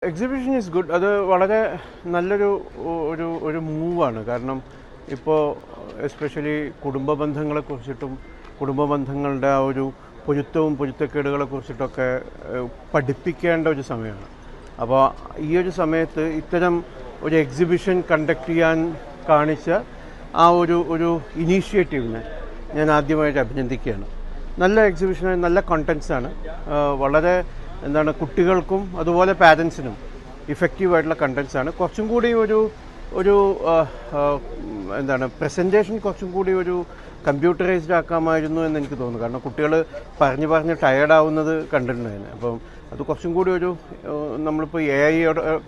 Exhibition is good. അത് വളരെ നല്ലൊരു ഒരു മൂവാണ്. കാരണം ഇപ്പോൾ എസ്പെഷ്യലി കുടുംബ ബന്ധങ്ങളെക്കുറിച്ചിട്ടും കുടുംബ ബന്ധങ്ങളുടെ ആ ഒരു പൊരുത്തക്കേടുകളെ കുറിച്ചിട്ടൊക്കെ പഠിപ്പിക്കേണ്ട ഒരു സമയമാണ്. അപ്പോൾ ഈ ഒരു സമയത്ത് ഇത്തരം ഒരു എക്സിബിഷൻ കണ്ടക്ട് ചെയ്യാൻ കാണിച്ച ആ ഒരു ഇനീഷ്യേറ്റീവിനെ ഞാൻ ആദ്യമായിട്ട് അഭിനന്ദിക്കുകയാണ്. നല്ല എക്സിബിഷനാണ്, നല്ല കണ്ടൻസാണ്. വളരെ കുട്ടികൾക്കും അതുപോലെ പാരൻസിനും ഇഫക്റ്റീവായിട്ടുള്ള കണ്ടൻസാണ്. കുറച്ചും കൂടി ഒരു പ്രസൻറ്റേഷൻ കുറച്ചും കൂടി ഒരു കമ്പ്യൂട്ടറൈസ്ഡ് ആക്കാമായിരുന്നു എന്ന് എനിക്ക് തോന്നുന്നു. കാരണം കുട്ടികൾ പറഞ്ഞ് ടയേർഡാവുന്നത് കണ്ടിട്ടുണ്ടായിരുന്നു. അപ്പം അത് കുറച്ചും കൂടി നമ്മളിപ്പോൾ AI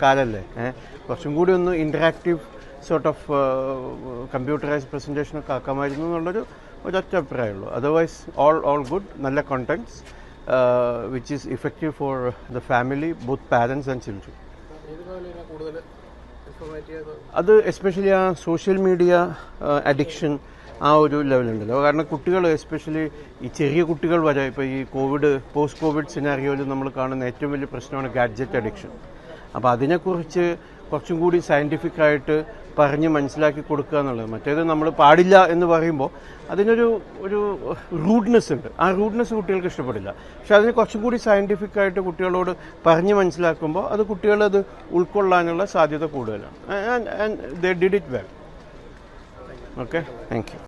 കാലല്ലേ, കുറച്ചും കൂടി ഒന്ന് ഇൻറ്ററാക്റ്റീവ് സോർട്ട് ഓഫ് കമ്പ്യൂട്ടറൈസ്ഡ് പ്രസൻറ്റേഷനൊക്കെ ആക്കാമായിരുന്നു എന്നുള്ളൊരു ഒരൊറ്റ അഭിപ്രായമുള്ളൂ. Otherwise all good. നല്ല contents which is effective for the family, both parents and children. അത് എസ്പെഷ്യലി ആ സോഷ്യൽ മീഡിയ അഡിക്ഷൻ ആ ഒരു ലെവലുണ്ടല്ലോ. കാരണം കുട്ടികൾ എസ്പെഷ്യലി ഈ ചെറിയ കുട്ടികൾ വരെ ഇപ്പോൾ ഈ പോസ്റ്റ് കോവിഡ് സിനാരിയോയിൽ നമ്മൾ കാണുന്ന ഏറ്റവും വലിയ പ്രശ്നമാണ് ഗാഡ്ജറ്റ് അഡിക്ഷൻ. അപ്പോൾ അതിനെക്കുറിച്ച് കുറച്ചും കൂടി സയൻറ്റിഫിക്കായിട്ട് പറഞ്ഞ് മനസ്സിലാക്കി കൊടുക്കുക എന്നുള്ളത്. മറ്റേത് നമ്മൾ പാടില്ല എന്ന് പറയുമ്പോൾ അതിനൊരു റൂഡ്നെസ് ഉണ്ട്. ആ റൂഡ്നെസ് കുട്ടികൾക്ക് ഇഷ്ടപ്പെടില്ല. പക്ഷെ അതിന് കുറച്ചും കൂടി സയൻറ്റിഫിക്കായിട്ട് കുട്ടികളോട് പറഞ്ഞ് മനസ്സിലാക്കുമ്പോൾ അത് കുട്ടികളത് ഉൾക്കൊള്ളാനുള്ള സാധ്യത കൂടുതലാണ്. And they did it well. Okay, thank you.